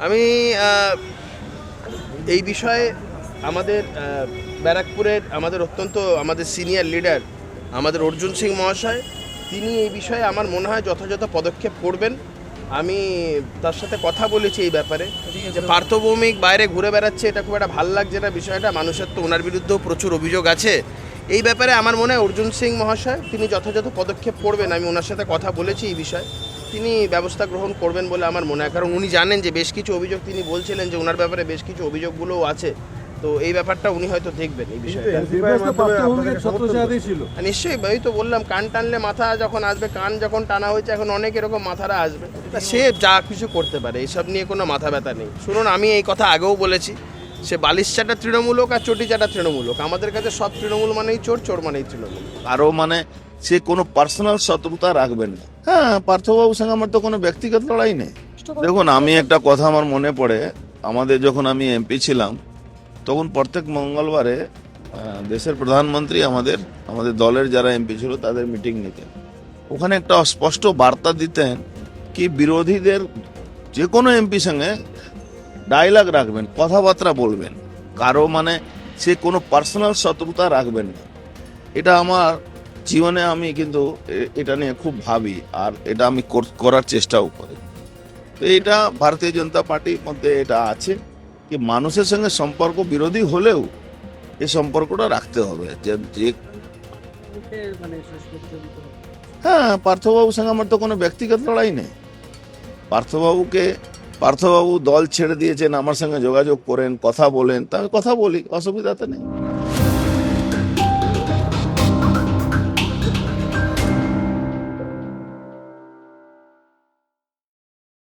আমি এই বিষয়ে আমাদের ব্যারাকপুরের আমাদের সিনিয়র লিডার আমাদের অর্জুন সিং মহাশয়, তিনি এই বিষয়ে আমার মনে হয় যথাযথ পদক্ষেপ করবেন। আমি তার সাথে কথা বলেছি এই ব্যাপারে, যে পার্থভৌমিক বাইরে ঘুরে বেড়াচ্ছে, এটা খুব একটা ভাল লাগছে না বিষয়টা। মানুষের তো ওনার বিরুদ্ধেও প্রচুর অভিযোগ আছে। এই ব্যাপারে আমার মনে হয় অর্জুন সিং মহাশয় তিনি যথাযথ পদক্ষেপ করবেন। আমি ওনার সাথে কথা বলেছি এই বিষয়ে, তিনি ব্যবস্থা গ্রহণ করবেন বলে আমার মনে হয়। কারণ উনি জানেন যে বেশ কিছু অভিযোগ, তিনি বলছিলেন যে ওনার ব্যাপারে বেশ কিছু অভিযোগগুলোও আছে। তো এই ব্যাপারটা উনি হয়তো দেখবেন এই বিষয়ে। নিশ্চয়ই, আমি তো বললাম কান টানলে মাথা যখন আসবে, কান যখন টানা হয়েছে এখন অনেক এরকম মাথারা আসবে। তা সে যা কিছু করতে পারে, এইসব নিয়ে কোনো মাথা ব্যথা নেই। শুনুন, আমি এই কথা আগেও বলেছি, সে বালিশ চাটা তৃণমূল হোক আর চটি চাটা তৃণমূল হোক, আমাদের কাছে সব তৃণমূল মানেই চোর, চোর মানেই তৃণমূল। আরো সে কোনো পার্সোনাল শত্রুতা রাখবেন না। হ্যাঁ, পার্থবাবুর সঙ্গে আমার তো কোনো ব্যক্তিগত লড়াই নেই। দেখুন, আমি একটা কথা আমার মনে পড়ে, আমাদের যখন আমি এমপি ছিলাম তখন প্রত্যেক মঙ্গলবারে দেশের প্রধানমন্ত্রী আমাদের দলের যারা এমপি ছিল তাদের মিটিং নিতেন। ওখানে একটা স্পষ্ট বার্তা দিতেন কি বিরোধীদের যে কোনো এমপি সঙ্গে ডায়লগ রাখবেন, কথাবার্তা বলবেন, কারো সে কোনো পার্সোনাল শত্রুতা রাখবেন না। এটা আমার জীবনে আমি কিন্তু এটা নিয়ে খুব ভাবি, আর এটা আমি করার চেষ্টাও করি। তো এটা ভারতীয় জনতা পার্টির মধ্যে এটা আছে কি মানুষের সঙ্গে সম্পর্ক বিরোধী হলেও এই সম্পর্কটা রাখতে হবে। যে হ্যাঁ, পার্থবাবুর সঙ্গে আমার তো কোনো ব্যক্তিগত লড়াই নেই। পার্থবাবু দল ছেড়ে দিয়েছেন, আমার সঙ্গে যোগাযোগ করেন, কথা বলেন, তা আমি কথা বলি, অসুবিধাতে নেই।